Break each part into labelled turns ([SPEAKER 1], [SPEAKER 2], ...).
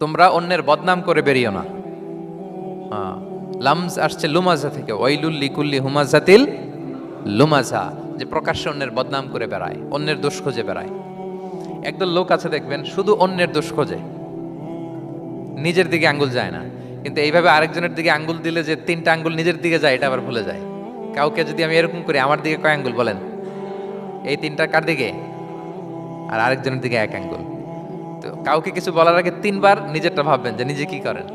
[SPEAKER 1] তোমরা অন্যের বদনাম করে বেরিও না। লামজ আসছে লুমাজা থেকে, ওয়াইলুল লিকুল্লি হুমাজাতিল লুমাজা, যে প্রকাশ্যে অন্যের বদনাম করে বেড়ায়, অন্যের দোষ খুঁজে বেড়ায়। একদল লোক আছে দেখবেন শুধু অন্যের দোষ খোঁজে, নিজের দিকে আঙ্গুল যায় না। কিন্তু এইভাবে আরেকজনের দিকে আঙ্গুল দিলে যে 3টা আঙ্গুল নিজের দিকে যায় এটা আবার ভুলে যায়। কাউকে যদি আমি এরকম করি, আমার দিকে কয় আঙ্গুল বলেন? এই 3টা কার দিকে? আর আরেকজনের দিকে 1 আঙ্গুল। তো কাউকে কিছু বলার আগে 3বার নিজেরটা ভাববেন যে নিজে কি করেন।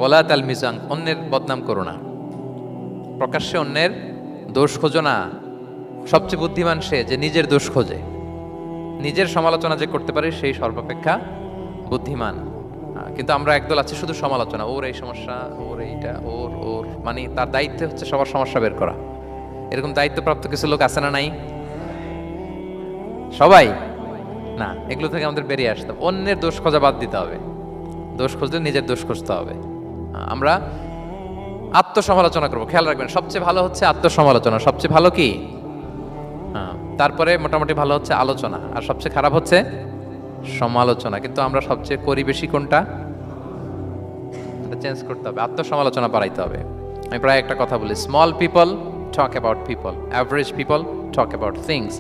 [SPEAKER 1] ওলা তাল মিজাং, অন্যের বদনাম করো না, প্রকাশ্যে অন্যের দোষ খোঁজো না। সবচেয়ে বুদ্ধিমান সে যে নিজের দোষ খোঁজে। নিজের সমালোচনা যে করতে পারে সেই সর্বাপেক্ষা বুদ্ধিমান। কিন্তু আমরা একদল আছে শুধু সমালোচনা, ওর এই সমস্যা, ওর এইটা, ওর ওর মানে তার দায়িত্ব হচ্ছে সবার সমস্যা বের করা। এরকম দায়িত্বপ্রাপ্ত কিছু লোক আছে না নাই? সবাই না, এগুলো থেকে আমাদের বেরিয়ে আসতে হবে। অন্যের দোষ খোঁজা বাদ দিতে হবে। দোষ খুঁজলে নিজের দোষ খুঁজতে হবে। আমরা আত্মসমালোচনা করবো। খেয়াল রাখবেন, সবচেয়ে ভালো হচ্ছে আত্মসমালোচনা। সবচেয়ে ভালো কি? তারপরে মোটামুটি ভালো হচ্ছে আলোচনা, আর সবচেয়ে খারাপ হচ্ছে সমালোচনা। কিন্তু আমরা সবচেয়ে করি বেশি কোনটা? এটা চেঞ্জ করতে হবে, আত্মসমালোচনা বাড়াইতে হবে। আমি প্রায় একটা কথা বলি, small people talk about people, average people talk about things,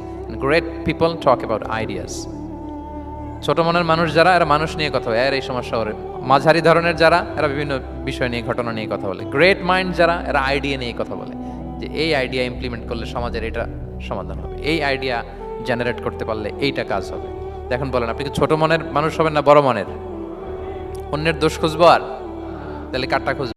[SPEAKER 1] great people talk about ideas. ছোট মনের মানুষ যারা, এরা মানুষ নিয়ে কথা বলে, এর এই সমস্যা ওর। মাঝারি ধরনের যারা, এরা বিভিন্ন বিষয় নিয়ে, ঘটনা নিয়ে কথা বলে। গ্রেট মাইন্ড যারা, এরা আইডিয়া নিয়ে কথা বলে, যে এই আইডিয়া ইমপ্লিমেন্ট করলে সমাজের এটা সমাধান হবে, এই আইডিয়া জেনারেট করতে পারলে এইটা কাজ হবে। দেখুন বলেন, আপনি কি ছোট মনের মানুষ হবেন না বড় মনের? অন্যের দোষ খুঁজবো আর? তাহলে কারটা খুঁজবো?